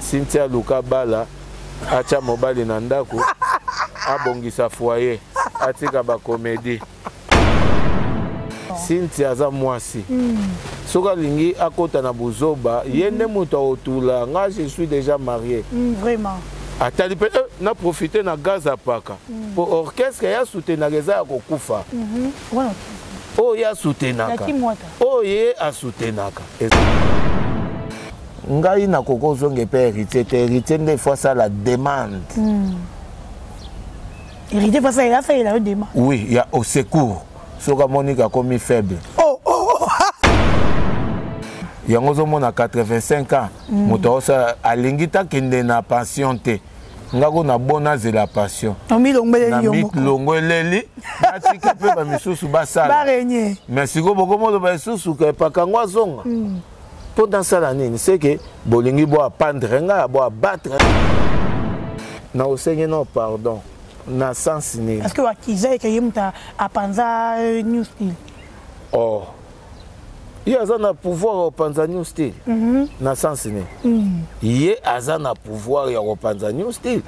Cynthia Luka Bala acha mobali na ndako abongisa foyer atika ba comédie. Cynthia aza mwasi. Soka lingi akota na buzoba yende muto otula nga je suis déjà marié. Vraiment. Atali pe na profiter na gaz apaka. Pour orchestre ya soutenaka eza ya kokufa. Oh ya soutenaka. Oh ye a soutenaka. Ngai na koko zonge pe héritier des fois ça la demande. Héritier fois ça il a fait la demande. Oui, il y a au secours. Soka Monique a commis faible. Il y a un 85 ans. Moto sa alingita kende na passion te. Ngako na bona ze la passion. Na milongo leli. Natika pe ba misusu basala. Ba régner. Mais siko boko mo ba misusu ke pakangwa zonga. Pendant ça l'année, c'est que bolingi bo apandre nga bo abattre. Na osenye no pardon. Na sens ni. Est-ce que wakiza ke yimta apanza new style? Oh. Il y a un pouvoir au Panza New Style. Na sens ni. Il y a un pouvoir au Panza New Style.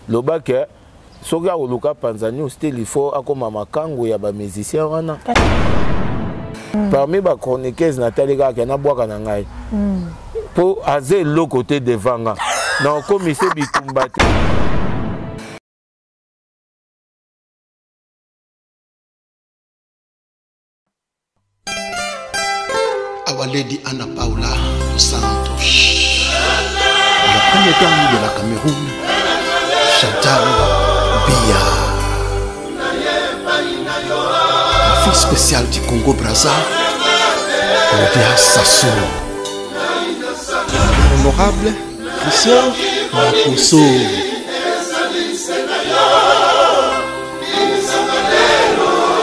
Le bac est soga au Luka Panza New Style, il faut akoma makango ya ba musicien wana. Parmi ba chroniqueuse Nathalie Gaka na boaka na ngai. Pour azer le côté de Vanga. Na commissaire bikumbate. Our Lady Anna Paula dos Santos, la première dame de la Cameroun, Chantal Biya, la fille spéciale du Congo Brazza, Claudia Sassou, l'honorable Christian Makoso,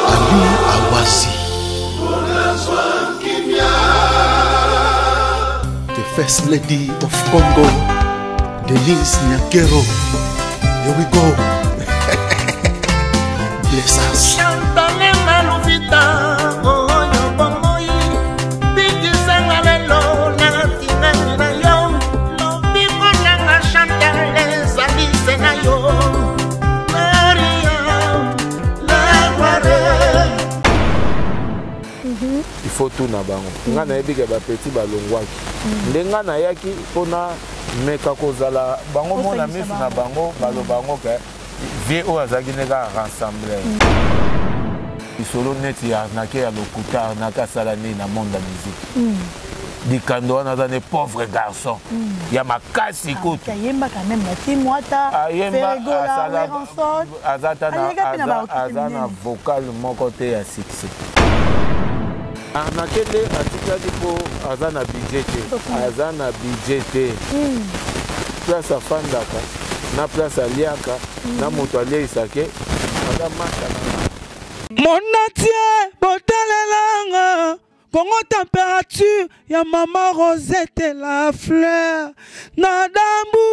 Ali Awasi, First Lady of Congo, Denise Nyakero. Here we go. Bless us. Il faut tout na bango. Nga na yebi ke ba petit balongwaki. Ndenga na yaki pona meka kozala bango mona misu na bango balo bango ke vie o azaki neka rassembler. Isolo neti ya nake ya lokuta naka sala ni na monde de musique. Dikando wana za ne pauvre garçon. Ya makasi kutu. Yemba quand même la timwata. Ayemba azana vocal mon côté à succès. Nakende atikaki po azana budget. Azana budget. Place afandaka na place aliaka na moto aliisake ada mata. Monatie botalelanga Congo température ya maman Rosette la fleur Nadambu.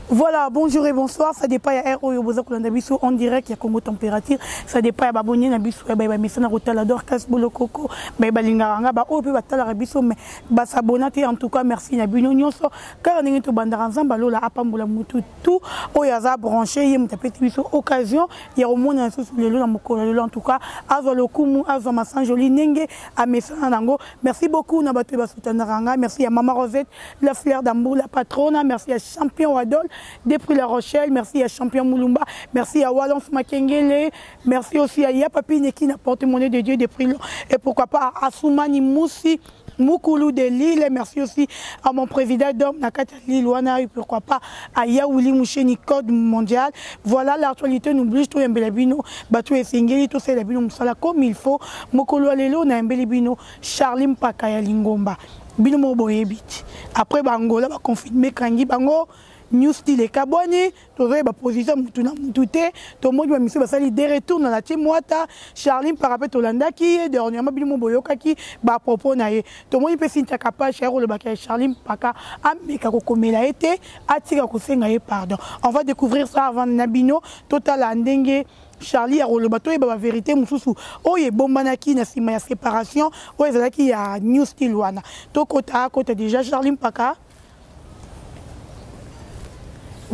Voilà, bonjour et bonsoir. Ça dépend ya RO Yoboza Kulandabiso en direct ya Congo température. Ça dépend ya babonye na biso ya ba misana rotalador kas bolokoko ba balinganga ba o pe batala biso mais ba s'abonner en tout cas merci na bino nyonso car ningi to bandara nzamba lola apambola mutu tout oyaza branché yem tapeti biso occasion ya omona sur le lo na mokolo en tout cas azo lokumu azo masanjoli nenge à mesana nango. Merci beaucoup na bato ba souteniranga. Merci à Maman Rosette la fleur d'amour la patronne. Merci à Champion Wadol depuis La Rochelle. Merci à Champion Moulumba. Merci à Walons Makengele. Merci aussi à Yapapine qui n'apporte monnaie de Dieu depuis long. Et pourquoi pas à Soumani Moussi Moukoulou de Lille. Merci aussi à mon président d'homme Nakata Lilwana. Et pourquoi pas à Yaouli Moucheni Code Mondial. Voilà l'actualité. N'oublie tout Mbelabino. Batou et Singeli. Tout c'est la bino Moussala comme il faut. Mokolo Alelo na Mbelabino. Charlim Pakaya Lingomba. Bino Moboyebit. Après Bangola va confirmer Kangi Bango. New Style et Kaboni, tu as une position mutuna mutute, tout le monde va misser basali des retours dans la timwata, Charline par rapport au landa qui est dernièrement bilmo boyoka qui ba propos nae. Tout le monde peut s'inter capable cher le bac Charline paka ameka kokomela été atira kosenga et pardon. On va découvrir ça avant Nabino total andenge. Charlie a le bateau et la vérité mususu oye bombanaki na sima ya séparation oye zalaki ya New Style wana to kota déjà Charline paka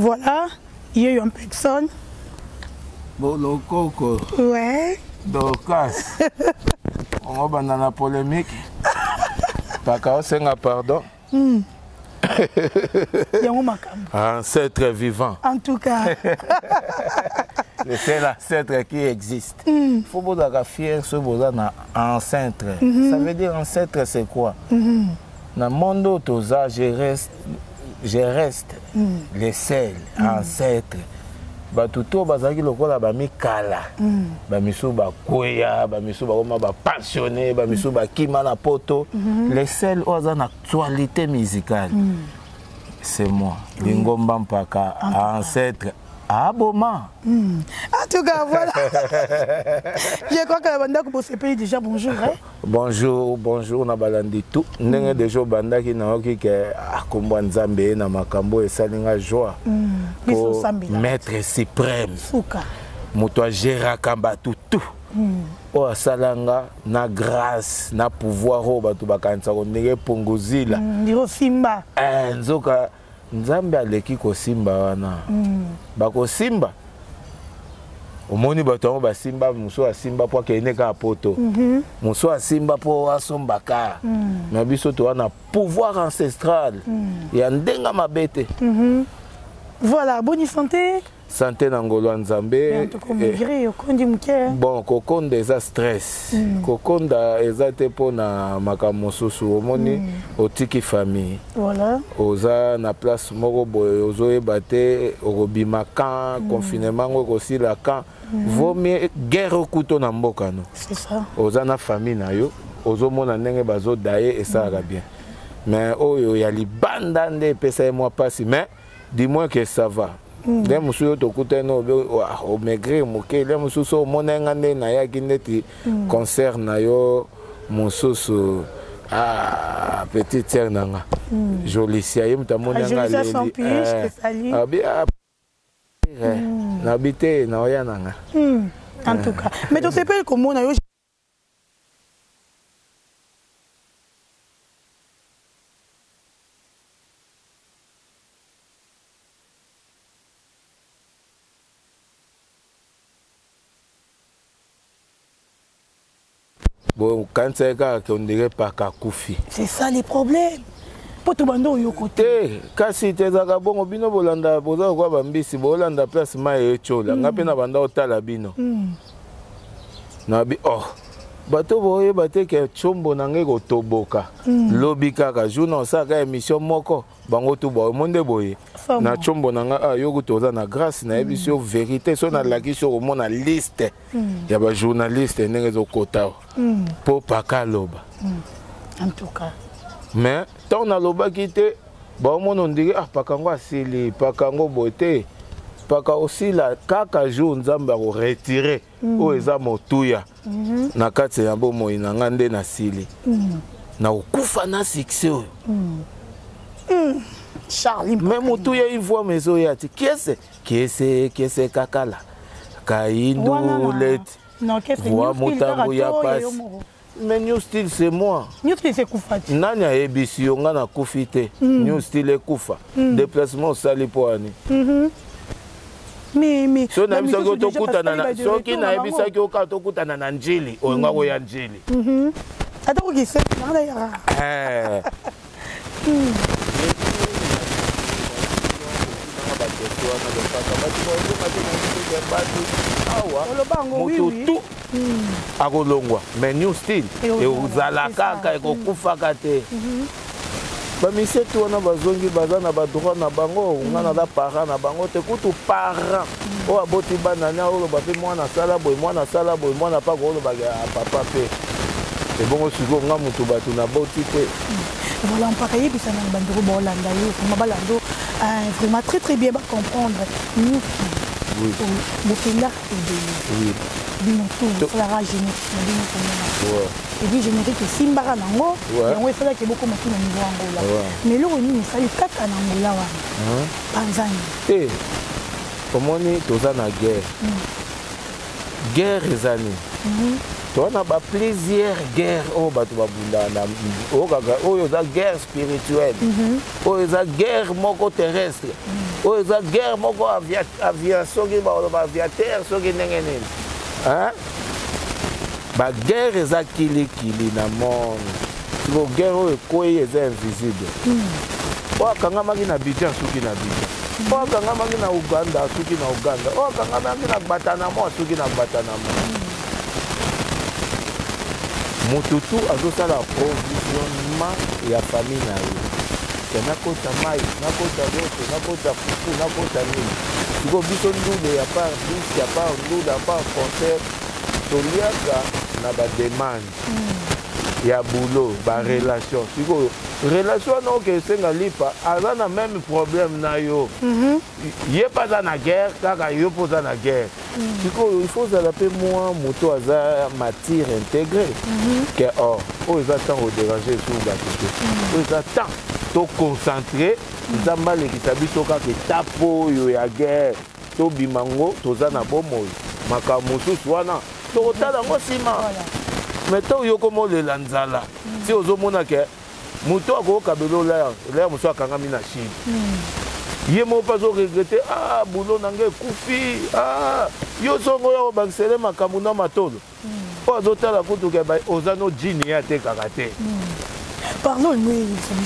Voilà, il y a eu une personne. Bolo Coco. Ouais. Dorcas. On va dans la polémique. Pas qu'à senga pardon. Ancêtre vivant. En tout cas. C'est l'ancêtre qui existe. Il faut que vous fier ce beau ancêtre. Ça veut dire ancêtre c'est quoi? Dans le monde autosa, je reste les seuls ancêtres. Batuto bazaki lokola ba mikala. Ba miso ba koya, ba miso ba passionné, ba miso ba kima na poto. Les seuls aux en actualité musicale. C'est moi. Lingomba Mpaka ancêtre. Ah, Boma. En tout cas, voilà. Je crois que la bande que vous payez déjà bonjour. Hein? Bonjour, bonjour, na balandi tout. N'est déjà banda qui n'a aucun que Akombo Nzambe na makambo et salinga joie. Pour maître suprême. Souka. Moto gérera kamba tout. O salanga na grâce na pouvoir o batu bakanisa ko ndenge pongozila. Ndiro simba. Nzoka Nzambe aleki ko simba wana. Bako simba. Omoni bato ba simba muso a simba po ke neka poto. Muso a simba po asombaka. Na biso to wana pouvoir ancestral. Ya ndenga mabete. Voilà, bonne santé. Santé Nangolo Nzambe. Bon, kokonda eza stress. Kokonda eza te pona makamosusu omoni otiki famille. Voilà. Oza na place moko boye ozoyeba te okobima kan confinement ngoko sila kan. Vaut mieux guerre kuto na mboka no. C'est ça. Oza na famille na yo, ozomona ndenge bazo daye et ça va bien. Mais oyo ya libanda nde pesa moi passe mais dis-moi que ça va. Les monsieur to kuteno o maigrir moké les monsieur so monenga nde na ya kineti concert na yo mososo ah petite sœur nanga Jolicia yemta monenga leli abia n'habité na oya nanga en tout cas mais tu sais pas comment na yo bon, quand c'est qu'on dirait pas qu'à Koufi. C'est ça les problèmes. Pour tout le monde, il y a côté. Quand tu es à Gabon, tu es Bolanda, Boza, Bambisi, Bolanda, place Maï et Chola. Tu es à Banda au Talabino. Nabi, oh. Bato boye bate ke chombo nange go toboka. Lobi kaka jouna saka émission moko bango to boye monde boye. Na chombo nanga a yogo toza na grâce na émission vérité so na laki so mona liste. Ya ba journaliste ndenge zo kota. Po pakaloba. En tout cas. Mais tant na loba kité ba mono ndiri ah pakango asili pakango bote. Paka aussi la kaka jour nzamba ko retirer o eza motuya na kati ya bomo inanga nde na sili na okufa na succès Charlie même motuya il voit mezo yati kiese kakala kaindu let voix motambo ya passe mais New Style c'est moi New Style c'est kufati nani a ebisi yonga na kufite New Style ekufa déplacement sali poani mais so na biso ko tokutana na so ki na ebisa ki oka tokutana na njili onga ko ya njili ata ko kise na ya mututu akolongwa mais New Style euzala kaka ekokufaka te bamisie tu wana bazongi baza na badroit na bango ngana da parent na bango te kutu parent o aboti banana o bape mwana sala boy mwana pa ko lo baga papa pe e bongo suko nga mutu batu na boti te voilà on pas yebisa na bandoro bolanda yo ma balando vraiment très bien ba comprendre nous oui bokenda oui binoto la rage génétique et puis générique simbara nango yango efala ke beaucoup makina niveau angola mais le roni ça est kaka na angola wana Tanzanie komoni toza na guerre ezani tona ba plaisir guerre o batu babunda na o kaka oyo za guerre spirituelle oyo za guerre moko terrestre Oh, ils ont guerre, moko aviation, aviateur, soki nengene. Hein? Ba guerre est kili na monde. Si vous guerre est invisible. Oh, kanga maki na Abidjan, soki na Abidjan. Oh, kanga maki na Uganda, soki na Uganda. Oh, kanga maki na Batanamo, soki na Batanamo. Mututu azosa la provisionnement ya famille na yo. Nakota mai, nakota roto, nakota fufu, nakota nini. Siko biso ndule ya pa bus, ya pa ndule, ya pa concert. Toliaka na ba demande. Ya boulot, ba relation. Siko relation non que senga lipa, aza na même problème na yo. Ye pas dans la guerre, kaka yo poza na guerre. Il faut s'adapter moi, moto aza matière intégrée. Que or, ils attendent au déranger sur la côté. Ils attendent to concentré, nzamba lekisa biso kaka tapo yo ya guerre. To bimango toza na bomoy. Makambo mosusu wana to tala ngo sima. Mais to yo komo le lanzala. Si ozomona ke moto akoka belo l'air moso akangami na Chine. Ye mo pas regretter boulot nange kufi yo songo yo baksele makambo na matolo. O azotala kutu ke ba ozano jini ya te kakate. Parlons nous.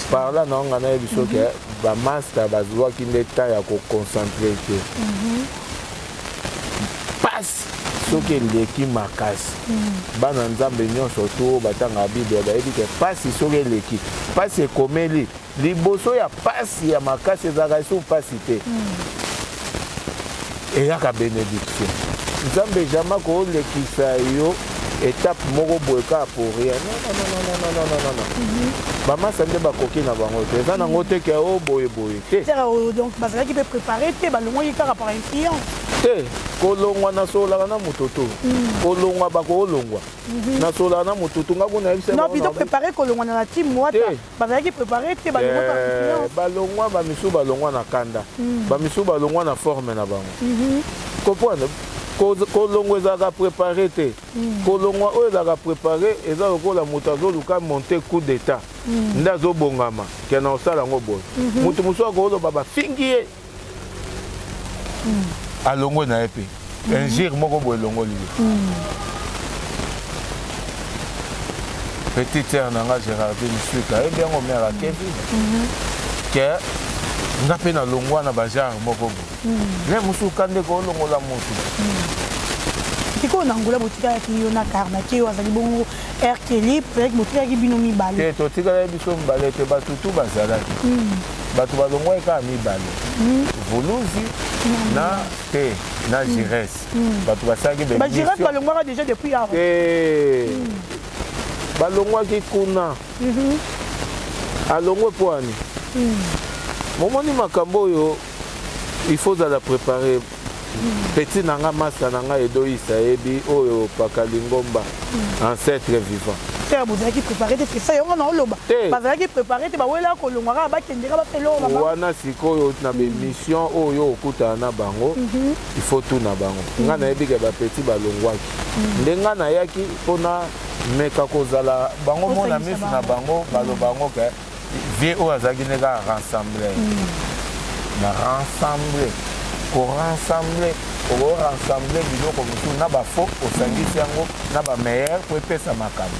Par là non on a biso ke ba master bazwa ki ndeta ya ko concentrer ke. Passe soki leki makasi. Bana nzambe nyonso to batanga Bible ba ebi ke passe soki leki. Passe komeli liboso ya passe ya makasi ezaka so passe te. Et yaka bénédiction. Nzambe jamais ko lekisa yo étape moko boyeka pour rien. Non. Bama sande ba koki na bango te. Za na ngote ke o boye te. Donc bazala qui peut préparer te ba longo yika par influence. Te kolongwa na sola na mutoto. Kolongwa ba ko longwa. Na sola na mutoto ngako na yebisa. Non, plutôt préparer kolongwa na team mwata. Bazala qui préparer te ba longo par influence. Ba longwa ba misu ba longwa na kanda. Ba misu ba longwa na forme na bango. Comprendre? Kolongwa ezaka préparé te. Kolongwa oyo ezaka préparé eza lokola moto azoluka monter coup d'état. Nde azobongama ke na osala yango boye. Moto mosusu akoloba bafingi ye. Alongwe na ye mpe. Ingire moko boye elongoli ye. Petite sœur nanga Gérardine Suka ebi yango mère ya Kevin. Ke nga mpe na longwa na bagenre moko boye. Ne mosusu kande kolongola motu. Tiko nangula botika ya kiyo na karna kiyo azali bongo air kelip avec motika ki bino mibale. Te to tika ya biso mbale te batutu bazalaki. Batu balongwa eka mibale. Voluzi na te na Gires. Batu basaki be. Ba Gires balongwa déjà depuis avant. Balongwa ki kuna. Alongwe poani. Momoni makambo yo il faut la préparer. Petit nanga masa nanga edo isaebi oyo pakalingomba ancêtre vivant. Terre vous avez préparé des ça yonga na oloba. Bazala ki préparer te ba wela ko longwa ba kendera ba pelo ba. Wana sikoyo na be mission oyo okuta na bango. Il faut tout na bango. Nga na ebi ke ba petit balongwaki. Ndenga na yaki pona meka kozala bango mona misu na bango balo bango ke vie o azaki nega rassembler. Na rassembler. Pour rassembler, biloko mutu na ba faux osangisi yango na ba meilleur pour pesa makabo.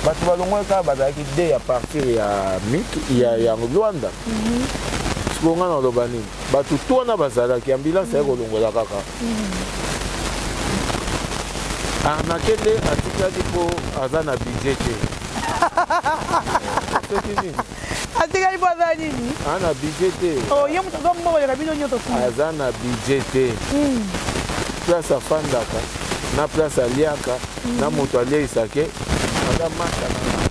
Batu balongwa ka bazaki de ya partir ya mik ya Luanda. Sikonga na lobani. Batu to na bazala ki ambulance ya kolongola kaka. Nakende atikaki po azana budget. C'est fini. Atikali po azana nini? Ana budget. Oh, yemu to mbo ya bino nyoto tu. Azana budget. Place afandaka, na place aliaka, na moto aliisake, ada masa na.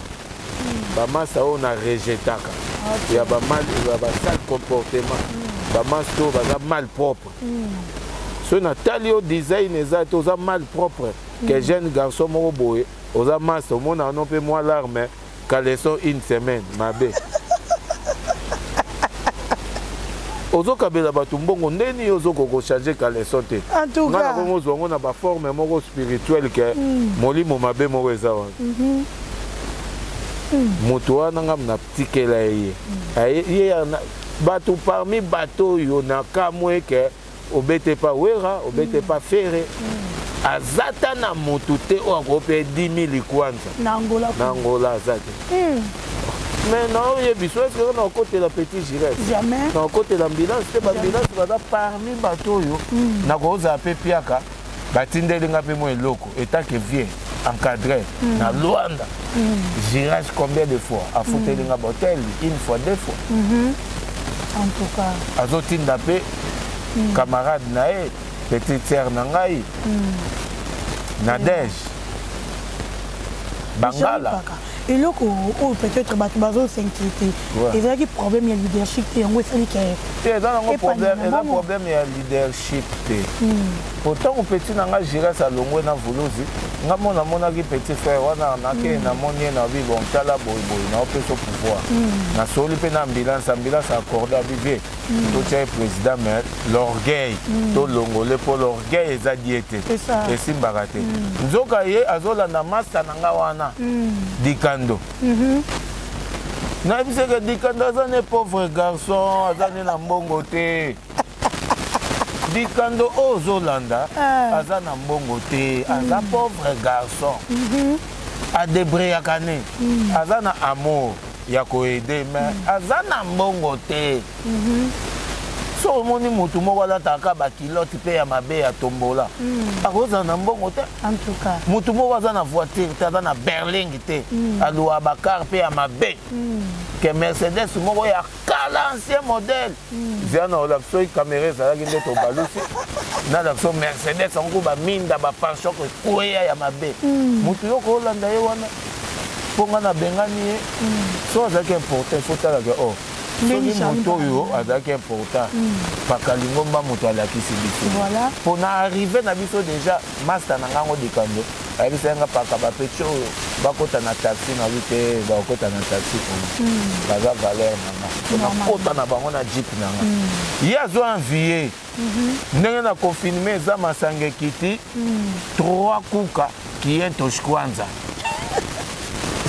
Ba masa o na rejetaka. Ya ba mal, ba sale comportement. Ba masto ba mal propre. So na talio design exact oza mal propre. Que jeune garçon moko boye, oza masa mona non pe moi l'arme, caleçon une semaine, mabe. Ozo kabela batu mbongo ndeni ozo koko changer caleçon te. En tout cas, na bongo zongo na ba forme moko spirituelle que molimo mabe moko ezawa. Moto wana ngam na tikela ye. Ye bateau parmi bateau yo na kamwe ke obete pa wera obete pa fere azata na moto te o akope 10 000 kwanza na Angola azate mais non ye biso est-ce que na côté la petite Giresse jamais na côté l'ambulance te ambulance bada parmi bateau yo na ko za pe piaka batindeli nga pe mo eloko état que vient encadré na Luanda Giresse combien de fois a foutu nga botelle une fois deux fois en tout cas azotinda pe camarade nae petite sœur nangai Nadège Bangala et là peut-être bateau s'inquiéter et là qui problème il leadership et on sait que dans un problème il y a leadership pourtant au petit nanga Giresse à longo na volozi nga mona ki petit frère wana na ke na moni na bi bon tala boy na opé so pouvoir na soli pe na ambulance accordé à vivre tout est président mais l'orgueil to longolé pour l'orgueil eza diété et simbaraté nzoka ye azola na masta nanga wana dikando na bise que dikando azane pauvre garçon azane na mbongo te dikando ozolanda aza na mbongo te aza pauvre garçon adebreaka ne aza na amour ya koede mais aza na mbongo te so omoni motu moko alataka bakilote mpe ya mabe ya tombola akozala na mbongo te motu moko aza na voiture te aza na berlingue te aluwa bakar mpe ya mabe ke mercedes moko ya kala ancien modèle zia na olak soki camera ezalaki nde tobalusi na lak so mercedes ango baminda bapension ekweya ya mabe motu yo koolanda ye wana mpo nga na bengani ye so azalaki important fotalaka o soki moto oyo azalaki important pakalingo mba moto alakisi biso mpo na arrive na biso déjà master na ngango dikando ayebisa yanga paka bapeti oyo bakota na taxi na bi te bakota na taxi kuna baza valeur nanga mpona kota na bango na jeep nanga ye azo envie ndenge na confinement eza masanga ekiti 3 kuka kientosh kwanza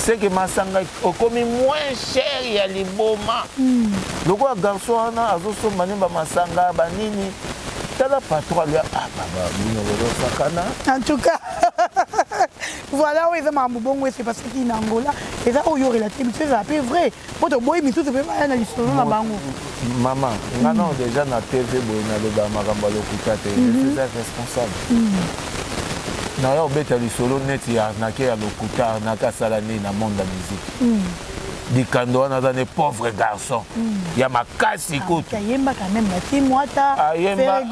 c'est que masanga okomi moins cher ya liboma lokola garçon wana azosomba ne bamasanga banini tala patron ya baba bino sakana en tout cas voilà oui ça m'a bon c'est parce qu'il en Angola et ça où il y aurait la télévision c'est un peu vrai pour te boy mais tout se fait pas dans l'histoire na bango maman ngana déjà na TV boy na le ba makamba lokuta te c'est responsable na yo beta lisolo neti ya nake ya lokuta naka sala ni na monde de la musique dikando wana za ne pauvre garçon ya makasi kutu ayemba quand même la timwata ayemba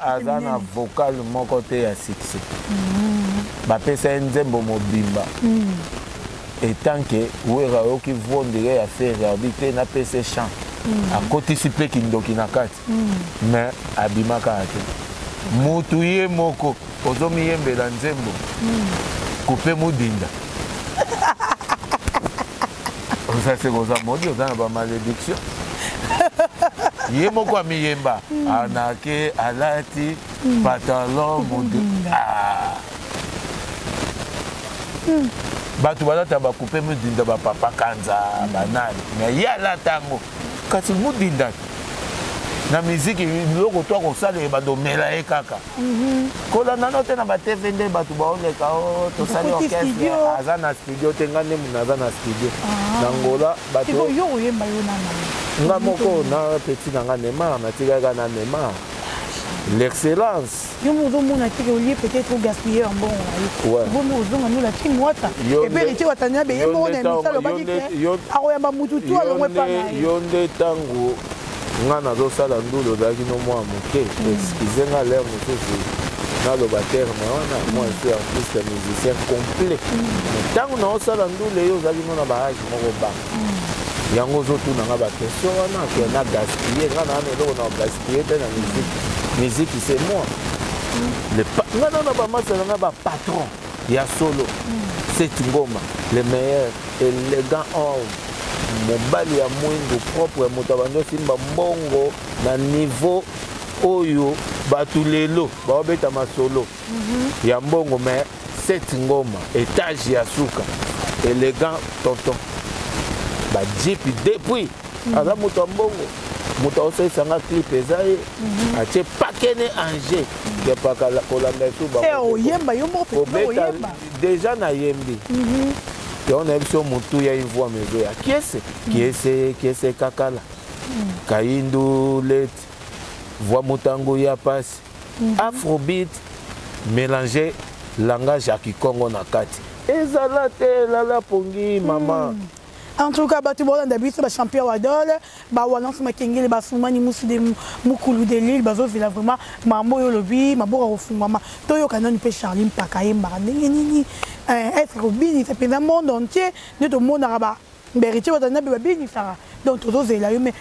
azana vocal moko te ya succès bapesa nzembo mobimba etant que wera oki vondire ya faire habiter na pese chant akotisi pe kindoki na kati mais abimaka ate mutu ye moko ozomiyembela nzembo kupe mudinda osase koza modi oza na bamalédiction ye moko amiyemba anake alati pantalon mudinda bato balata bakupe mudinda bapapa kanza banani me ye alata yango kasi mudinda na miziki biloko to akosala badomela ye kaka kolanda no te na batv nde bato baoleka o tosali orchestre aza na studio te nga nde muna aza na studio na ngola bato nga moko na peti na nga Neymar natikaka na Neymar l'excellence yo mozomona teke olie peut-être gaspiller en bon bomo ozonga no la timwata eperiti watania beye moko na misalo bakike akoyamba mutu tu alongwe pana yo nde ntango nga nazosala ndulu ozalaki no mwa moke eskize nga l'air mosusu naloba terme wana moi je suis artiste musicien complet ntango naosala ndulu eyo ozalaki no na baage moko banga yango ozotuna nga bakestion wana ke na gaspiller nga na wana eloko na gaspiller te na musique c'est moi nga nana bamasala nga bapatron ya solo Seti Ngoma le meilleur élégant homme mobali ya mwindu propre moto abandi simba mbongo na niveau oyo batu lelo baobeta masolo ya mbongo mais Seti Ngoma étage ya suka élégant tonton ba jeep depuis aza moto mbongo moto osalisa clip ezaye atie pakene Angers ke pakala kolanda tout ba oyemba yo moko oyemba déjà na yembi te on a vu sur moto ya ivoa mezo ya kiese kakala kaindo let voix motango ya passe afrobeat mélanger langage ya kikongo na kati ezala te lala pongi mama. En tout cas, bato bon d'habitude ba champion wadol ba walance makengele ba sumani musu de mukulu de l'île bazo vila vraiment mambo yo lobi mabora ofungama to yo kanani pe Charlie mpaka yemba nini être bini ça pena monde entier ne to monde araba beriti wadana ba bini ça donc to zela yo mais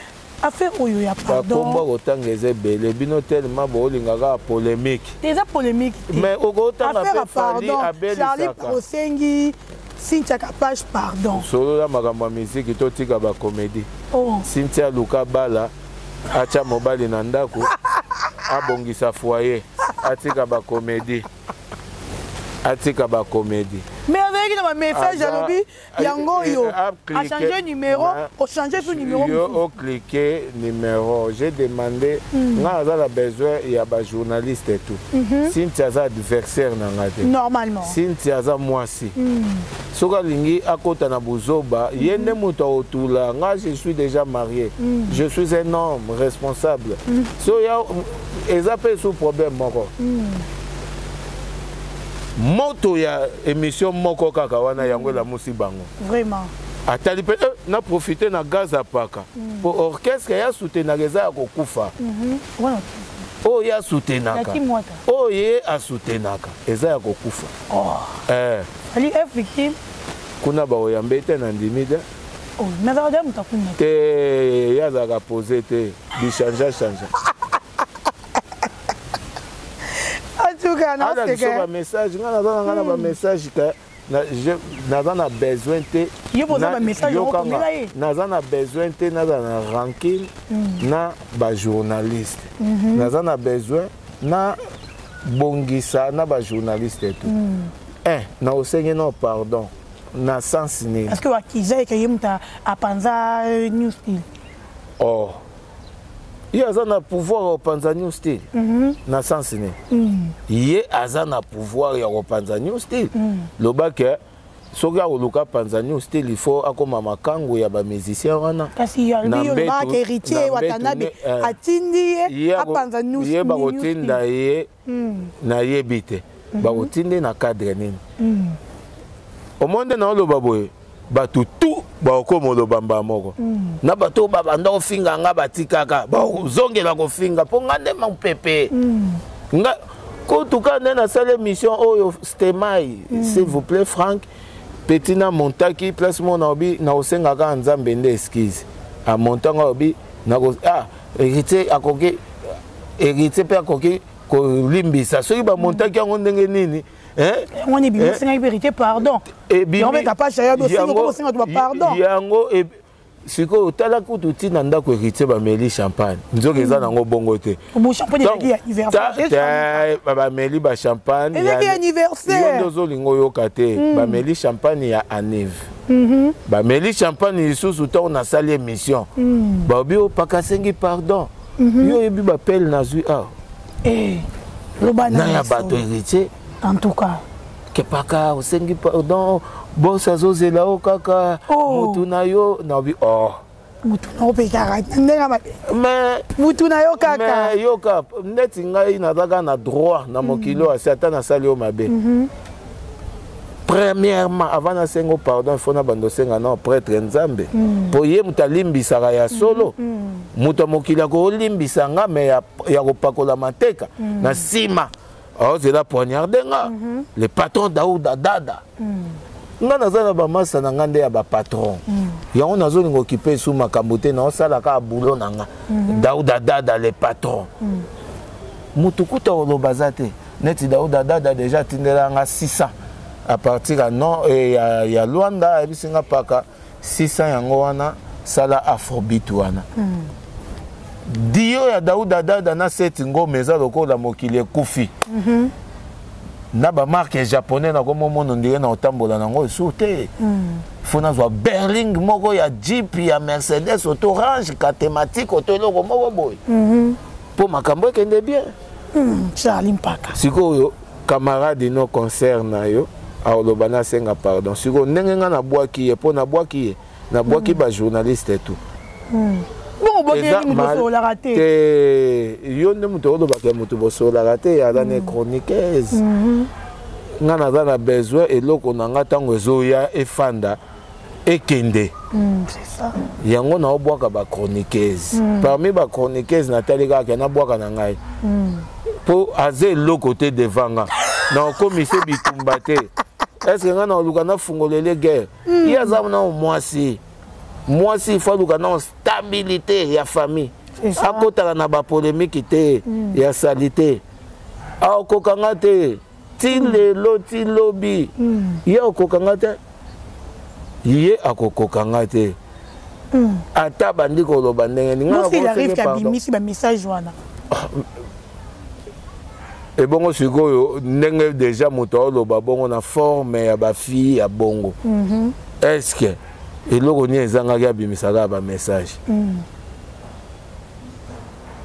affaire oyo ya pardon ba komba otangeze bele bino tellement bo lingaka polémique déjà polémique mais okotanga pe fali abeli Charlie Prosengi Cynthia Kapage, pardon. Solo la makambo musique totika ba comédie. Cynthia Luka Bala acha mobali na ndako abongisa foyer atika ba comédie. Atika ba comédie. Mais avec un message à l'objet, yango yo a changé numéro, a changé son numéro. Yo cliqué numéro. J'ai demandé, nga za la besoin il y a ba journaliste et tout. Cynthia za adversaire na ngate. Normalement. Cynthia za mwasi. Soka lingi akota na buzoba, yende muto otula, nga je suis déjà marié. Je suis un homme responsable. So ya ezape sous problème moko. Moto ya émission moko kaka wana yango la musi bango. Vraiment. Atali pe na profiter na gaz apaka. Pour orchestre ya soutenaka eza ya kokufa. Voilà. Oh ya soutenaka. Oh ye a soutenaka eza ya kokufa. Ali est victime. Kuna ba oyambe te na ndimide. Oh, mais ça va mutakuna. Te ya za ka poser te bi changer. Un message, un message que n'a besoin n'a besoin de ranking na ba journaliste n'a besoin na bongisa na ba journaliste et tout na osenye no pardon na sens ni est-ce que wakiza que yimta apanza new style il y a un pouvoir au Panzani style. Na sens ne. Il y a un pouvoir au Panzani style. Le bac soga oluka Panzani style il faut akoma makango ya ba musicien wana. Kasi ya ba héritier watanabe atindi a Panzani style. Ye ba otinda ye na yebite. Ba otinde na cadre nini. Au monde na lo baboye. Batu tout ba ko molo bamba moko na bato baba ndo finga nga batikaka ba zongela ko finga po ngande ma pepe nga ko tuka na salle mission oyo stemai s'il vous plaît Franck Petina Montaki place mon obi na osenga ka nzambe nde esquisse a montanga obi na ko hérité akoke hérité pe akoke ko limbisa so ba Montaki ngo ndenge nini. On est bien, c'est une vérité, pardon. Et bien, on est capable de pardon. Yango et si ko tala ko tuti nanda ko héritier ba meli champagne. Nzoke za nango bongo te. Bo champagne ya anniversaire. Ba meli ba champagne ya anniversaire. Yondo zo lingo yokate. Ba meli champagne ya anniv. Ba meli champagne isusu to na salle émission. Ba obi o pakasengi pardon. Yo ebi ba pel na zui lo bana na ya bato héritier. En tout cas, que paka osengi pardon bossa zozela o kaka mutu na yo na bi mutu na o pekara ndenga mais mutu na yo kaka mais yo ka neti ngai na daga na droit na mokilo asata na sali o mabe. Premièrement avant na sengo pardon il faut na bando senga na prêtre nzambe po ye mutalimbisa ya solo mutu mokilo ko limbisa nga me ya ko pakola mateka na sima. Oh, c'est la poignarde nga. Le patron Daouda Dada. Nga nazana ba masa na ngande ya ba patron. Ya on nazo ngo occupé sous makambote na osala ka boulot na nga. Daouda Dada le patron. Mutukuta olobazate. Neti Daouda Dada déjà tindela nga 600 à partir à non et ya Luanda ebisinga paka 600 yango wana sala afrobeat wana. Dio ya Daouda Dada na seti ngoma eza lokola mokili ekufi. Na ba marque japonais na komo mono ndire na otambola nango sute. fona zo Berling moko ya Jeep ya Mercedes auto orange ka thématique auto loko moko boy po makambo kende bien Charlie Mpaka sikoyo camarade no concert na yo aoloba na senga pardon sikoyo ndenge nga na bwaki ye po na bwaki ye na bwaki ba journaliste tout bon bon mo la raté yo ne muto oloba ke muto boso la raté ya la ne chroniqueuse nga na besoin eloko na nga tango ezoya efanda ekende c'est ça yango na obwaka ba chroniqueuse parmi ba chroniqueuse na talika ke na bwaka na ngai po aze eloko te devant nga na okomise bitumba te est-ce que nga na oluka na fungolele guerre ya za na mwasi il faut luka na stabilité ya famille akotaka na ba polémique te ya salité akokanga te tilelo tilobi ye okokanga te ye akokokanga te ata bandi koloba ndenge ninga il arrive ka bimisi ba message wana et bongo sikoyo ndenge déjà moto oloba bongo na forme ya ba fille ya bongo est-ce que eloko ni ezangaki abimisaka ba message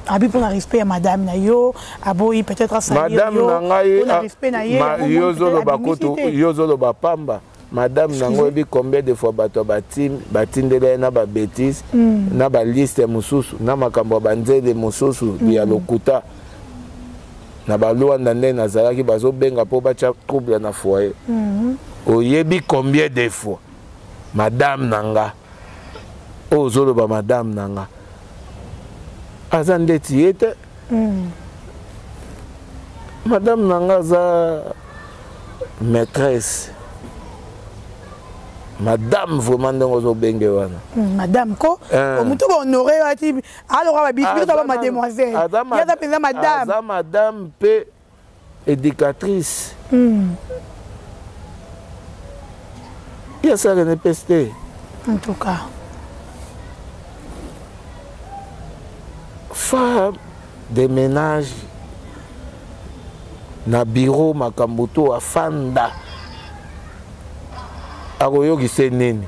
abi pour le respect à madame na yo aboyi peut-être à salir madame na ngai yo zolo ba pamba madame nango bi combien de fois bato batindele na ba bêtise na ba liste mususu na makambo banzele mususu ya lokuta na ba lwanda nde nazalaki bazo benga po bacha trouble na foyer oyebi combien de fois madame nanga ozolo ba madame nanga aza ndeti yete madame nanga za maîtresse madame vraiment ndongo zo benge wana madame ko mutu ko honoré ati alors ba biscuit ba mademoiselle ya ta penza madame aza madame pe éducatrice ya ça ne peste en tout cas femme de ménage na bureau makambuto afanda akoyokise nini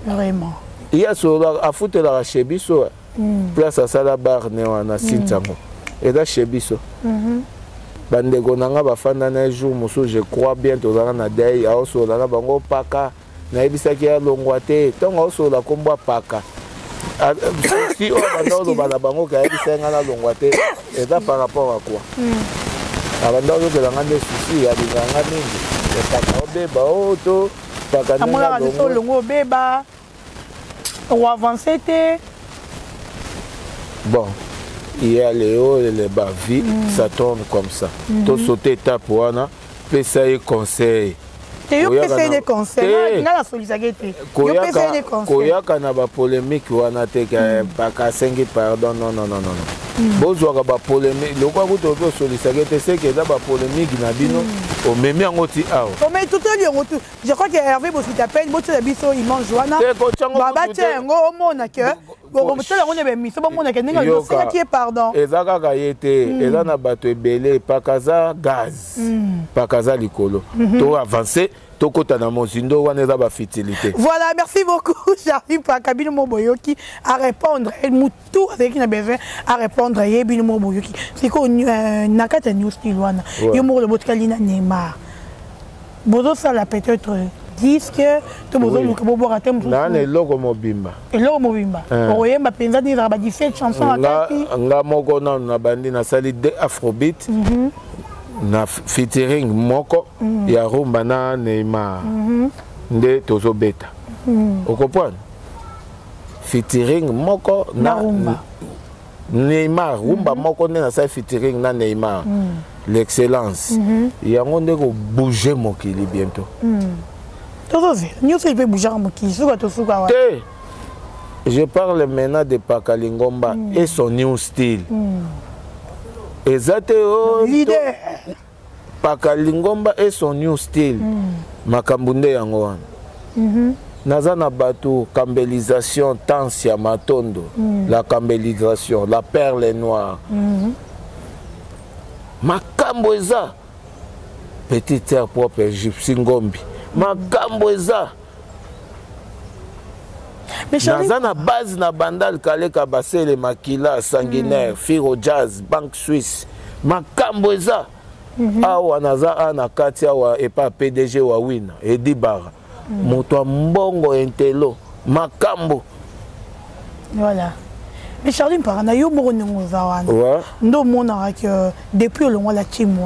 vraiment iya sola afutelaka chez biso place asala bar ne wana sintango eza chez biso bandeko nanga bafanda na jour mosusu je crois bien tozala na dei aosola na bango paka nayebisaki alongwa te ntongo aosola kombo paka si oyo banda oloba na bango kayebisa nga nalongwa te eza par rapport à quoi abanda oyokelanga nde susi alinganga mingi epaka obeba o to paka ndenge obeba oavance te bon il y a les hauts et les bas vie ça tourne comme ça to sauter étape wana pesa ye conseil koyaka na ba polémique wana te paka sengi pardon non bozwaka ba polémique lokwa kuto ko solisaka te c'est que eza ba polémique na bino omemi yango ti awa mais tout le monde je crois que Hervé Bosita peine boto la biso image wana baba tiengo omona que bomotela ngone be miso bomona que ninga yo sala ki pardon eza kaka yete eza na bato ebele pakaza gaz pakaza likolo to avancer tokota na mozindo wana eza ba futilité. Voilà, merci beaucoup. J'arrive pas Kabino Moboyoki à répondre tout avec qui a besoin à répondre à Yebino Moboyoki. C'est quoi nakata news wana. Yo mo le botkalina Neymar. Bozo ça la peut-être disque to bozo luka bobo ratem tout. Na ne logo mobimba. Logo mobimba. Oyemba penza ni ba 17 chansons akati. Nga moko na bandi na sali de afrobeat. Na featuring moko ya rumba na Neymar nde tozo beta o comprendre featuring moko na rumba Neymar rumba moko nde na sa featuring na Neymar l'excellence yango nde ko bouger mokili bientôt tozo nous il peut bouger mokili suka to suka wa je parle maintenant de Pakalingomba et son new style. Ezate o leader Pakalingomba et son new style makambunde yango wana naza na bato cambelisation tansia matondo la cambelisation la perle noire makambo eza petite terre propre Gypsy Ngombi makambo eza naza na base na bandal kaleka basele makila sanguinaire Firo Jazz Banque Suisse makambo eza awa naza na kati awa epa PDG wa wina Edi Bara moto mbongo entelo makambo voilà. Mais Charline, par exemple, nous depuis le mois de la team,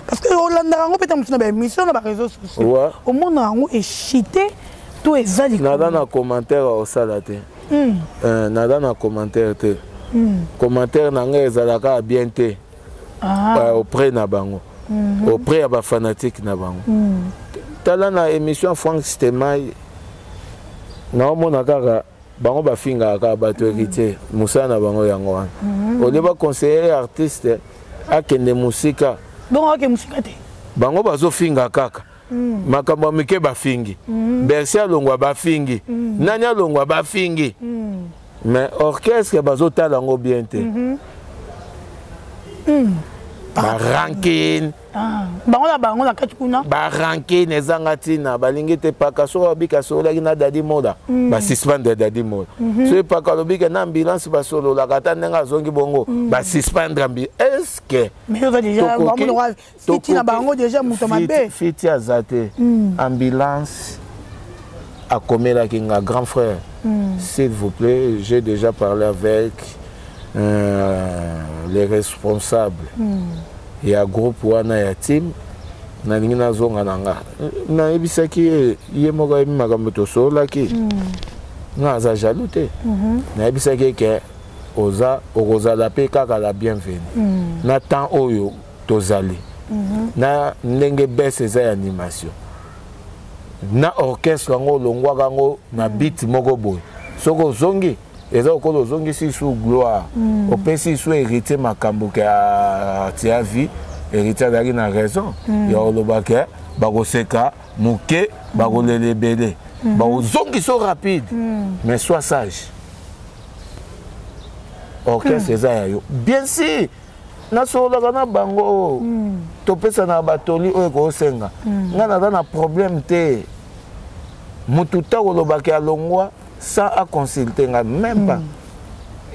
parce que on peut être mission dans les réseaux sociaux. Au monde, on est chité, tout est zali. Nada na commentaire au salate. Nada na commentaire te. Commentaire nanga ezalaka bien te. Auprès na bango. Auprès ya ba fanatique na bango. Tala na émission Franck Stemai. Na omona kaka bango bafinga ka bato héritier musana bango yango wana oleba conseiller artiste akende musika donc ake musika te bango bazofinga kaka makambo mike bafingi bercy alongwa bafingi nani alongwa bafingi mais orchestre bazotala yango bien te barankin bango na kati kuna barankin ezanga tina balingi te paka so babika sololaki na Dadi Moda basuspendre Dadi Moda so paka lobika na ambulance basololaka ata ndenge azongi bongo basuspendre ambulance est-ce que fiti aza te ambulance akomelaki nga grand frère s'il vous plaît j'ai déjà parlé avec les responsables il y a groupe wana ya team na ningi na zonga nanga na ebisaki ye moko emi makambo tosolaki nga za jaloux te na ebisaki ke oza okozala pe kaka la bienvenue na temps oyo tozali na ndenge bese eza ya animation na orchestre yango olongwaka yango na beat moko boye soki ozongi eza okolo ozongisi su gloire opesi su héritier makambo ke atia vie héritier azalaki na raison ya olobaka bakoseka moke bakolela ebele bakozongisa rapide mais sois sage orchestre eza ya yo bien sûr nasololaka na bango topesa na batoli oyo ekosenga nga naza na problème te motu ta kolobaka alongwa sans à consulter même pas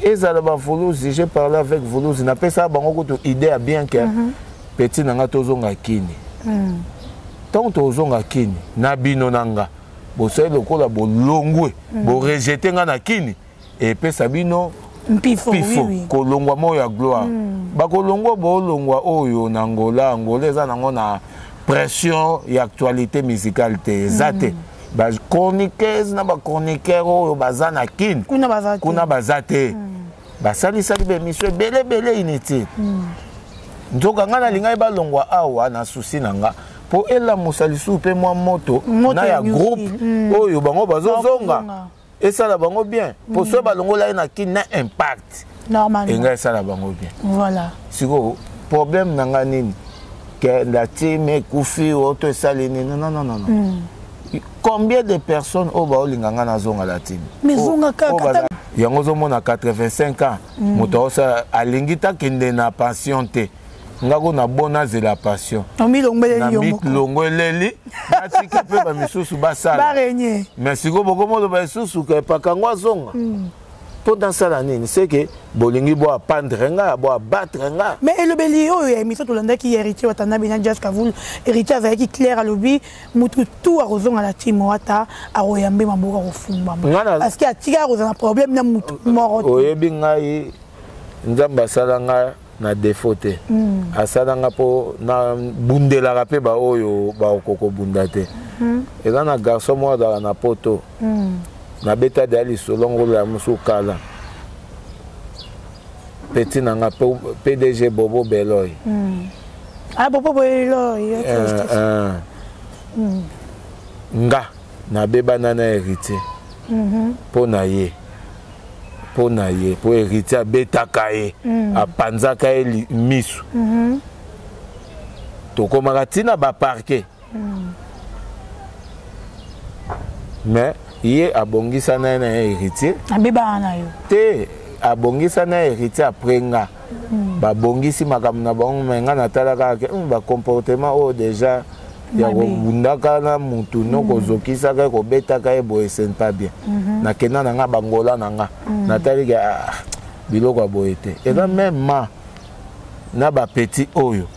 et ça va Volosi j'ai parlé avec Volosi n'a pas ça bango ko idée bien que petit nanga tozonga kini tant tozonga kini na bino nanga bo sai lokola bo longwe bo rejeter nga na kini et pe sabino mpifo kolongwa mo ya gloire ba kolongwa bo longwa oyo na Angola eza nango na pression et actualité musicale te zate ba chroniqueuse na ba chroniqueur oyo baza na kin kuna bazate basali sali be mission bele inutile nzoka ngana linga ba longwa awa na souci nanga po ela musalisu pe mwa moto na ya groupe oyo bango bazozonga esala bango bien po so ba longola na kin na impact normalement enga esala bango bien voilà siko problème nanga nini que la team ekufi auto esali nini non combien de personnes au baolinganga na zonga la team mais zonga kaka yango zomona 85 ans moto osa alingita kende na pension te ngako na bona zela passion na milongo eleli natika pe ba misusu basala mais siko bokomo ba misusu ke pakangwa zonga pour dans ça l'année c'est que bolingi bo apprendre nga bo abattre nga mais le beli oyo émission to landa ki héritier watana bina jazz kavul héritier avec clair à lobby mutu tout a raison à la team wata a royambe maboka kofumba parce que atika roza na problème na mutu moro oyebi ngai nzamba sala nga na défaut te asala nga po na bundela rapé ba oyo ba okoko bundate eza na garçon mo da na poto na beta dali solongo la musukala petit nanga PDG Bobo Beloy Bobo Beloy nga na beba nana héritier po na ye po héritier betaka ye apanzaka ye misu tokomaka tina ba parquet mais ye abongisa na héritier abeba na yo te abongisa na héritier après nga ba bongisi makambo na bango menga na talaka ke ba comportement o déjà ya kobundaka na mutu no kozokisaka kobetaka ye boye ce n'est pas bien nakenda na nga bangola na nga natali ke biloko boye te eza même na bapeti oyo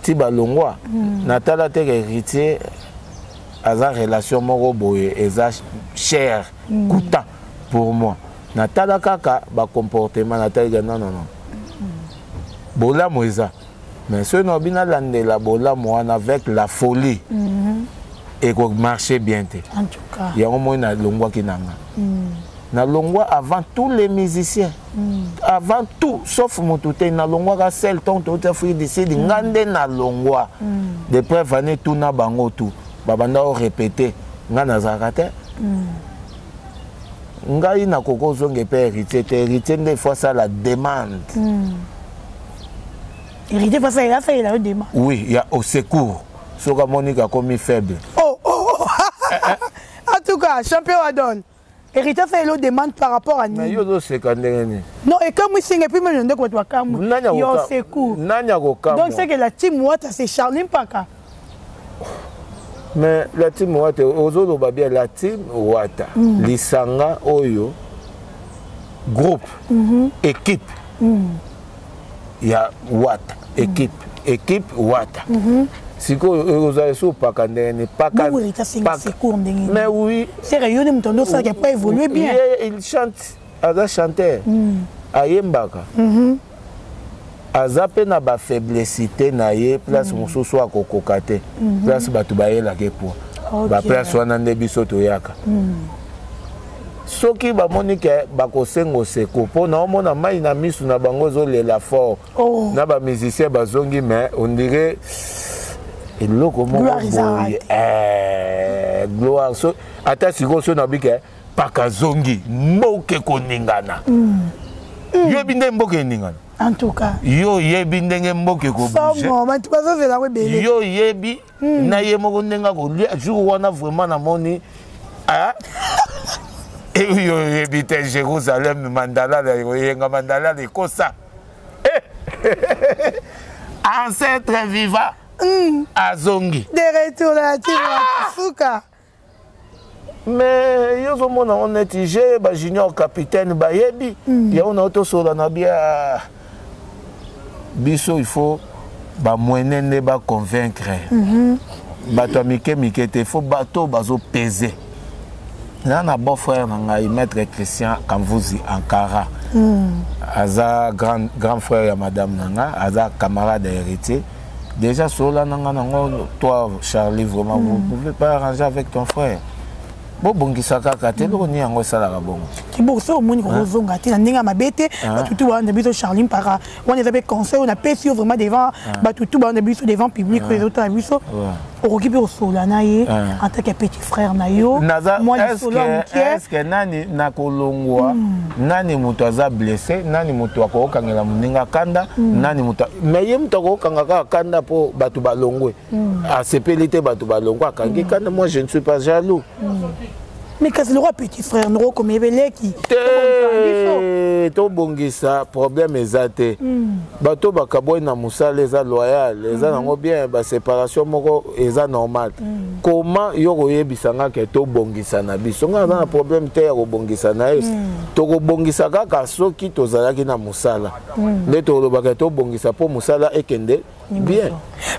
ti balongwa natala te ke héritier aza relation moko boye eza cher coûtant pour moi natala kaka bacomportement natali ke non bolamu eza mais soki na bina landela bolamu wana avec la folie ekomarche bien te yango moi nalongwaki na nga nalongwa avant tous les musiciens avant tout sauf motu te nalongwaka sel tonto te fui disidi nga nde nalongwa de preuve ane tuna bango tu babanda orépété nga nazalaka te ngai nakoki ozonga mpe héritier te héritier nde fois ça la demande héritier fois ça il a fait la demande oui il y a au secours soka monika komi faible en tout cas champion Adon héritier fait la demande par rapport à mais yo c'est quand non et comme il et puis même ndeko to akamu yo secours nanya ko kamu donc c'est que la team Wata c'est Charline Paka mais la team Wata ozolo babia la team Wata lisanga oyo groupe équipe ya Wata équipe Wata siko oza so paka ndene paka mais oui c'est réunion de mutondo ça qui a pas évolué bien il chante aza chanteur ayembaka aza pe na ba faiblessité na ye place mosusu akokoka te place bato bayelaka po ba place wana nde biso toyaka soki bamoni ke bakosengo seko mpo na omona mai na misu na bango ezolela fort na bamusicien bazongi mais on dirait eloko moko boye gloire so ata sikoyo so na bike paka zongi mboke koningana yo yebi nde mboke eningana en tout cas yo yebi ndenge mboke kobouge yo yebi na ye moko ndenge kolia jour wana vraiment namoni yo yebi te Jérusalem mandala yenga mandala lekosa ancêtre vivant azongi de retour la Souka mais yo mona on est tigé ba junior capitaine ba yebi ya on auto sola na bia biso il faut ba moyenene ba convaincre bato mike te faut bato bazo peser na bon frère na maître Christian Kamvuzi Ankara aza grand frère ya madame nanga aza camarade héritier déjà cela toi Charlie vraiment vous pouvez pas arranger avec ton frère bobongisa kaka te loko ni yango esalaka bongo kiboso omoni kozonga te na ndenge ya mabe te batutu wana biso Charline Para wana eza mpe conseil on a pesi yo vraiment devant batutu wana biso devant public ezotala biso okoki mpe osola na ye en tant que petit frère na yo est-ce que nani nakolongwa nani moto aza blessé nani moto akokangela moninga kanda nani moto mais ye moto akokanga kaka kanda mpo bato balongwe asepeli te bato balongwe akangi kanda moi je ne suis pas jaloux mais kasi le roi petit frère noko comme ebeleki to bongisa problème ezate bato bakaboy na musala eza loyal eza nango bien ba séparation moko eza normal comment yo koyebisanga ke to bongisa na biso nga na problème te ya kobongisa na ye to kobongisa kaka soki tozalaki na musala nde tolobaka to bongisa po musala ekende bien.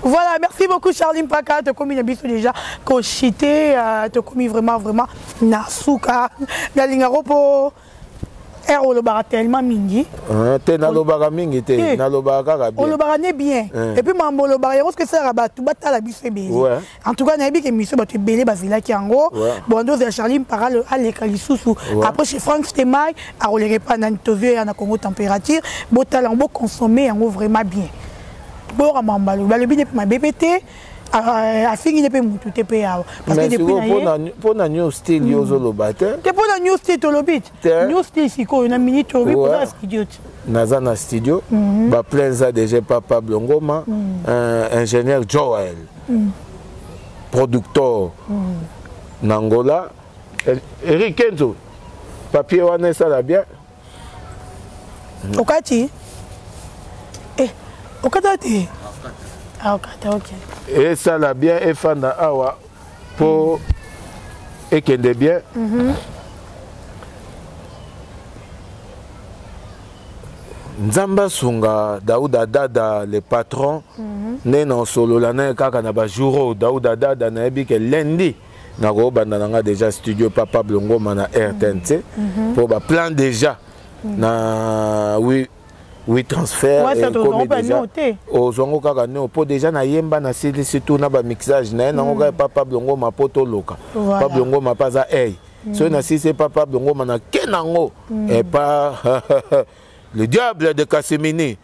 Voilà, merci beaucoup Charline Paka, tu as commis déjà cochité, tu as commis vraiment Nasuka, Galingaropo, Ero le bara tellement mingi. T'es na le bara mingi, t'es na le bara bien. Le bara n'est bien. Et puis mambo le bara, parce que ça rabat tout bata la bise belle. En tout cas, n'abi que monsieur bat belé basila qui en gros. Bon donc Charline Paka à l'école sous. Après chez Franck Stemay, à roler pas dans tovie à na Congo température, botalan beau consommer en gros vraiment bien. Bora mambalo balobi ne ma BPT a fini ne pe mutu te pe yawo parce que depuis pour na new style yo zo lobate te pour na new style to lobit new style siko na minute to pour la studio naza na studio ba plein déjà papa Blongoma ingénieur Joel producteur Nangola Eric Kenzo papier wana ça la bien okati Okadate. Ah, ok. Et ça l'a bien, et fanda awa, pour ekende bien. Nzamba Sunga, Daouda Dada, le patron, né dans solo l'année kaka na ba jouro Daouda Dada na ebi ke lundi na go bandana déjà studio Papa Blongo mana RTNC pour ba plan déjà na oui transfert et comme déjà aux zongo kaka no pour déjà na yemba na sili surtout na ba mixage na ngo Papa Blongo ma poto loka Papa Blongo ma pas à hey so na si c'est Papa Blongo mana kenango et pas le diable de Kassimini,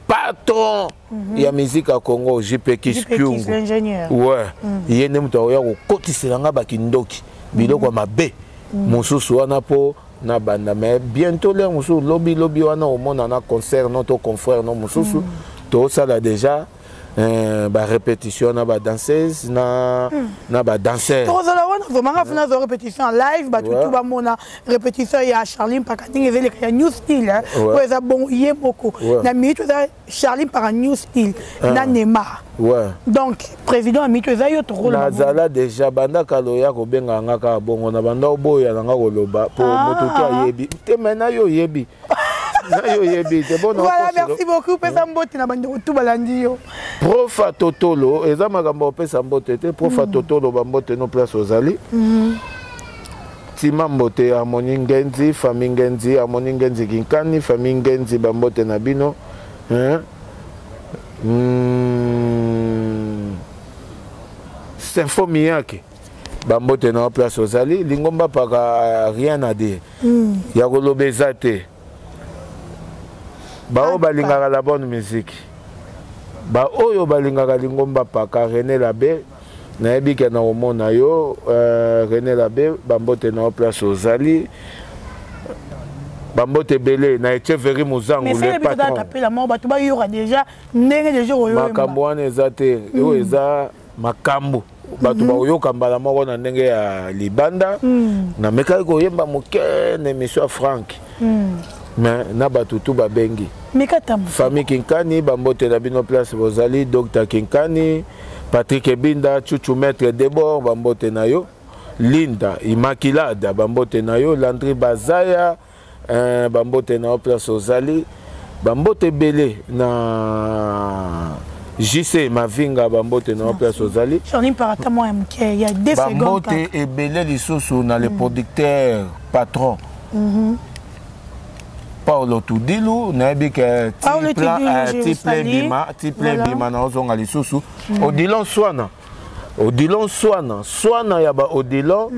patron, il y a musique à Congo, JP Kispiung. L'ingénieur. Ouais, il y a un homme qui est là, Bakindoki, Biloko Mabe, Moussou Souana po, Nabanda, mais bientôt, les Moussou, lobby, wana au monde, on a concert, notre confrère, non Moussou, tout ça là déjà. Ba répétition na ba danseuse na ba danseur to za la wana vraiment afuna zo répétition live ba tout ba mona répétition ya Charline Pakati ngezele ya new style ko za bon yemoko na mito za Charline par new style na Neymar donc président mito za yo to na zala déjà banda kaloya ko benga ngaka bongo na banda oboya nga koloba po motuto ayebi te mena yo yebi. Voilà, merci beaucoup. Profa Totolo, et ça m'a dit Profa Totolo, Bambote, nos places aux Ali. Timambote, Harmonie Genzi, famille Genzi, Harmonie Genzi Kinkani, famille Genzi, Bambote Nabino. Symphomiak, Bambote, nos places aux Ali. Lingomba, pas rien à dire. Yagolo Bezate. Bao balingaka la bonne musique. Ba oyo balingaka lingomba paka René Labé na ebike na omona yo René Labé bambote na place ozali bambote belé na Echeverry Muzangu le patron. Mais c'est la mort batu ba yora déjà ndenge déjà oyo. Makambo wana ezate yo eza makambo. Batu ba oyo kambala moko na ndenge ya libanda na meka ko yemba moke na émission Frank. Mais na batutu ba bengi. Famille Kinkani, Bambote Nabino Place Bozali, Dr Kinkani, Patrick Ebinda, Chuchu Maître Debord, Bambote Nayo, Linda, Immaculada, Bambote Nayo, Landry Bazaya, Bambote Nayo Place Bozali, Bambote Belé, na JC Mavinga, Bambote Nayo Place Bozali. J'en ai pas à moi, il y a des secondes. Bambote et Belé, les sous dans les producteurs, patrons. Paolo Tudilou, Nabike, Tiple Bima, Naozonga Lisusu, Odilon Swana. Odilon Swana Yaba Odilon,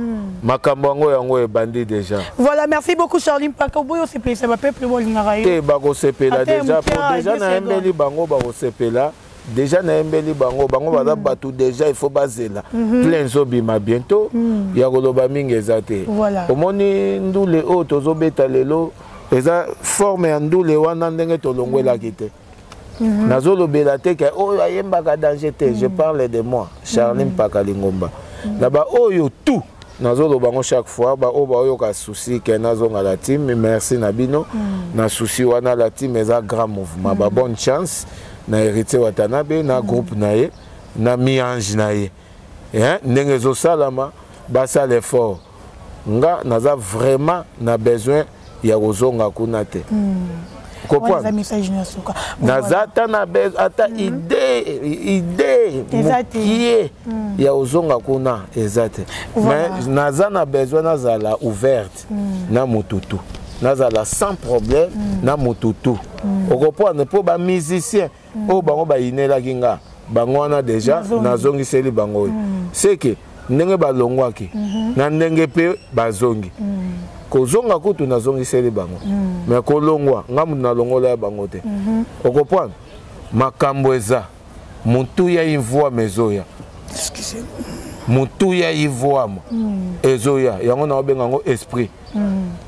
Makambango Yango est bandit déjà. Voilà, merci beaucoup Charline Pakaboyo, c'est plaisir, ça va pas plus loin l'ingaraï. Te Bago Sepela déjà, déjà na Mbeli Bango Bago Sepela, déjà na Mbeli Bango Bada Batou déjà, il faut baser là. Plein Zobima bientôt, Yagoloba Mingezate. Voilà. Au moni Ndoule O, Tozobeta Lelo. Et ça forme un doule wana ndenge tolongwe la kite. Nazolo belate ke o yemba ka danger te. Je parle de moi, Charline Pakalingomba. Là-bas oyo tout nazolo bango chaque fois ba o ba oyo ka souci ke nazonga la team merci Nabino. Na souci wana la team eza grand mouvement. Ba bonne chance na hérité Watanabe na groupe naye na miange naye. Hein ndenge zo salama ba ça l'effort. Nga naza vraiment na besoin ya kozonga kuna te. Comprends? Nazata na bez ata idée mokie ya kozonga kuna ezate. Mais naza na besoin nazala ouverte na mututu. Nazala sans problème na mututu. On comprend pour ba musicien o bango ba inela kinga. Bango wana déjà nazongi seli bango. C'est que ndenge balongwaki na ndenge pe bazongi. Kozonga kutu na zongi seli bango. Mais kolongwa ngamu na longola ya bango te. Okopwana makambo eza mutu ya ivoa mezoya. Mutu ya ivoa mo. Ezoya yango na obenga ngo esprit.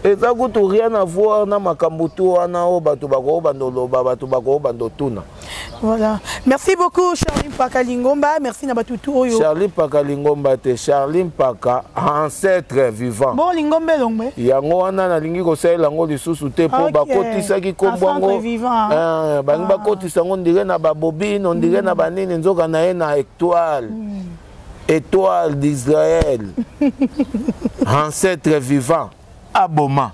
Et ça coûte rien à voir na makambutu wana o bato bako bandoloba bato bako bandotuna. Voilà. Merci beaucoup Charlie Mpaka Lingomba, merci na batutu oyo. Charlie Mpaka Lingomba te Charlie Mpaka ancêtre vivant. Bon Lingombe longbe. Yango wana na lingi ko sala ngo lisusu te po bakotisa ki kombongo. Bangi bakotisa ngo ndire na babobine, on dirait na banini nzoka na ye na étoile. Étoile d'Israël. Ancêtre vivant. Aboma.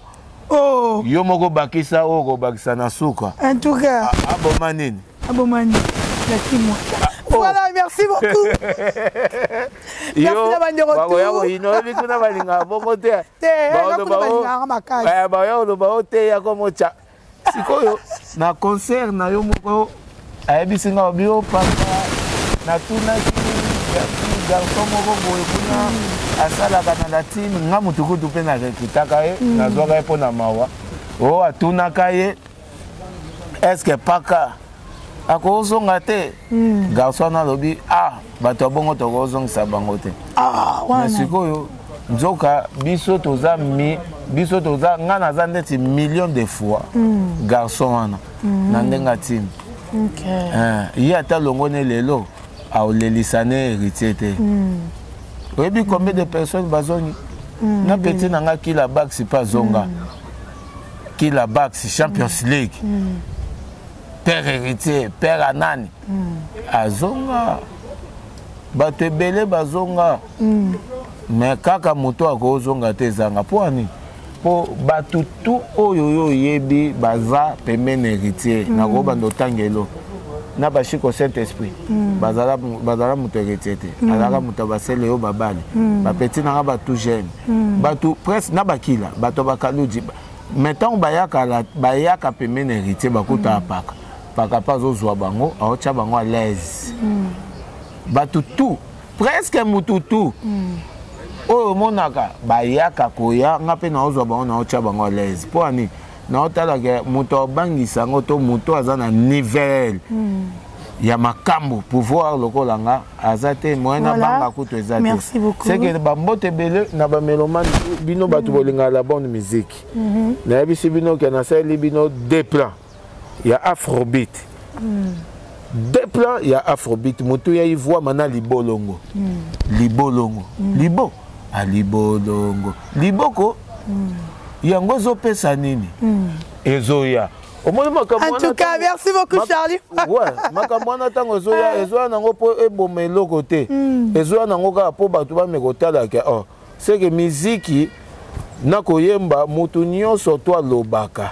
Oh. Yo moko bakisa oko bakisa na suka. En tout cas. Aboma nini? Aboma nini? Laisse-moi. Voilà, merci beaucoup. Merci la bande de retour. Yo, ino bikuna balinga bongo te. Ba yo lo ba te ya komo cha. Sikoyo na concert na yo moko ayebisinga bio papa na tuna garçon moko boye kuna asalaka na latine nga mutukutu pe na kitaka ye nazwaka ye mpona mawa o atunaka ye eske paka akozonga te garçon alobi bato ya bongo tokozongisa bango te na sikoyo nzoka biso toza nga naza ndeti million de fois garçon wana na ndenge atime ye ata longone lelo aolelisane héritier te oyebi combien de personnes bazongi na petit nanga kila bax pas zonga kila bax Champions League père héritier père anani azonga bato ebele bazonga mais kaka moto akozonga te ezanga po ani po bato tu oyo oyebi baza pembeni héritier nakobanda otangelo na bashiko Saint-Esprit bazala moto héritier te azalaka moto basele oyo babali bapeti nanga bato jeune bato presque na bakila bato bakaluji maintenant bayaka pembeni héritier bakuta paka pa azozwa bango aotya bango à l'aise bato tu presque motu tu oyo monaka bayaka koya nga mpe naozwa bango naotya bango à l'aise po ani naotalaka moto abangisa yango to moto aza na nivel ya makambo pouvoir lokola nga aza te moyen na banga kutu eza te seke bambote ebele na bamelomane bino bato bolingaka la bonne musique nayebisi bino ke nasali bino deux plans ya afrobeat deux plans ya afrobeat moto ya ivoire mana libolongo libolongo libo alibolongo liboko yango ezopesa nini ezoya en tout cas merci beaucoup Charlie ouais makambo wana ntango ezoya nango mpo eboma eloko te ezoya nango kaka mpo bato bamekotalaka seke miziki nakoyemba mutu nyonso to alobaka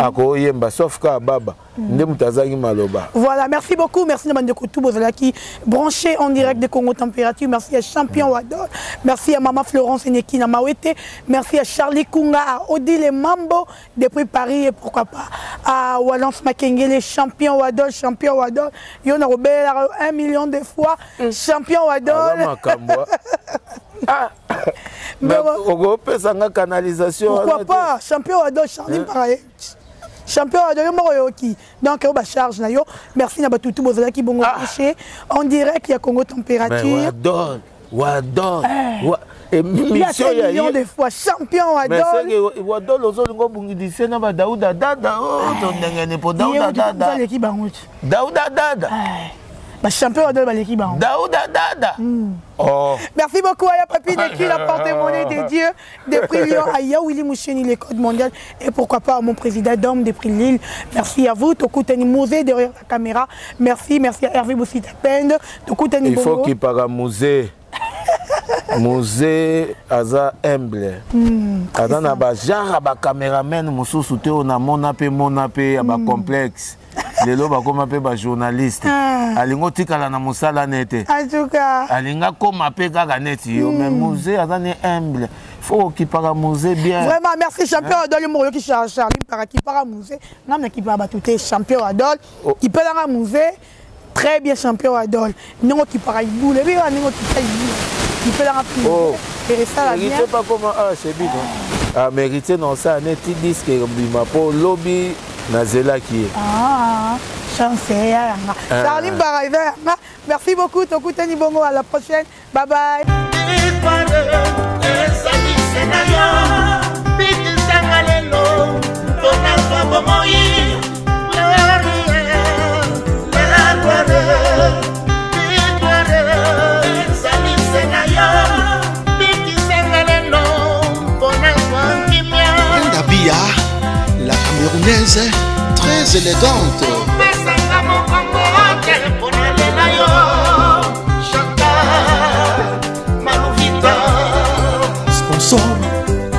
akoyemba sauf ka baba nde mutu azangi maloba. Voilà, merci beaucoup, merci de Koutou Bozalaki branché en direct de Congo Température, merci à Champion Wadol, merci à Maman Florence Nekina Mawete, merci à Charlie Kunga, à Odile Mambo depuis Paris et pourquoi pas à Walance Makengele, Champion Wadol, Yona Robert 1 million de fois, Champion Wadol. Mais on peut s'en canalisation. Pourquoi pas? Champion Wadol, Charlie pareil. Champion Wadol, Moroyoki. Donc, on va charge. Merci à tout Bozalaki Bongo Couché. En direct, il y a Congo Température. Wadol. Il y a 1 million de fois. Champion Wadol. Mais c'est que Wadol, on a dit que Daouda Dada. Daouda Dada. Champion de l'équipe. Daouda Dada. Merci beaucoup à Papi de qui la porte-monnaie des dieux, des prix Lyon, à Yaouli Moucheni, les codes mondiaux, et pourquoi pas à mon président d'homme des prix Lille. Merci à vous, Tokoutani Musée derrière la caméra. Merci à Hervé Boussita Pende, Tokoutani il faut qu'il parle musée. Musée aza humble. Aza na ba genre ba cameraman mususu te ona monape ba complexe. Lelo ba koma pe ba journaliste. Alingo tikala na musala nete. En tout cas. Alinga koma pe kaka neti yo mais musée aza ne humble. Faut qu'il parle musée bien. Vraiment merci champion Adol Moroyo qui Charlie para qui para musée. Ngam qui pa batute champion Adol qui peut la musée. Très bien champion Adol. Non qui para boule bien non qui pa il fait la rapide. Et ça la bien. Il pas comment c'est bien. Ah mérité non ça net disque bima pour lobby nazela qui. Chance ya. Charlie Baraiver. Merci beaucoup Tokutani Bongo à la prochaine. Bye bye. La Camerounaise, très élégante. Sponsor,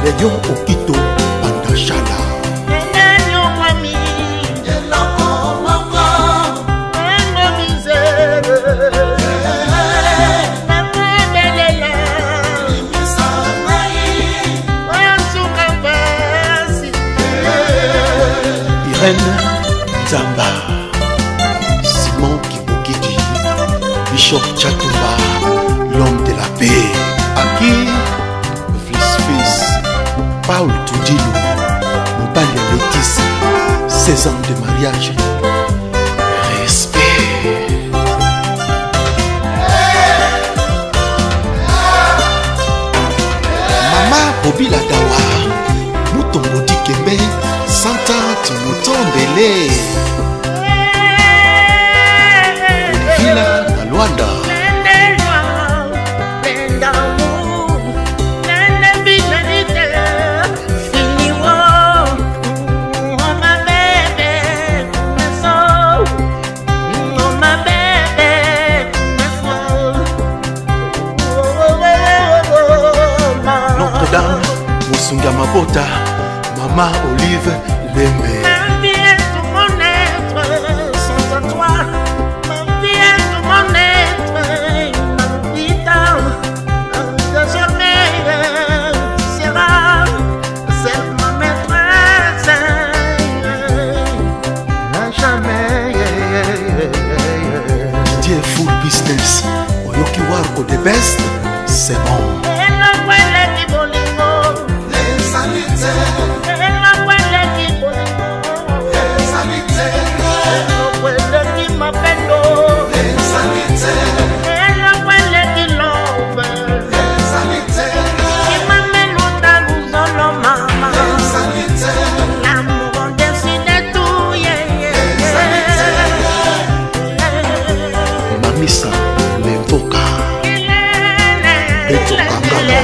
Léon Okito, Pandachala. Zamba, Simon Kibokidi, Bishop Chatumba, l'homme de la paix, Aki, Fils, Paul Toudilou, Mobali Létis, 16 ans de mariage, respect. Mama Bobby Ladawa, Mouton Modi Kembe, Santa Mouton Belé, Villa na Luanda. Notre-Dame, Moussunga Mabota, Maman Olive Lembe. Ma vie et tout mon être sont à toi. Ma vie et tout mon être, ma vie désormais sera celle de ma maîtresse. À jamais. Didier Full Business, Oyoki Warko the best, c'est bon. Mamisa, Lemvoka, Beto Kangala.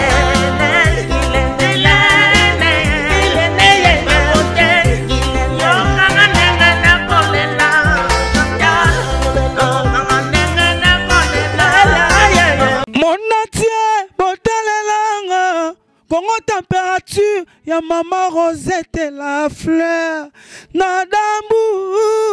Congo température, ya maman Rosette la fleur, Nadambu.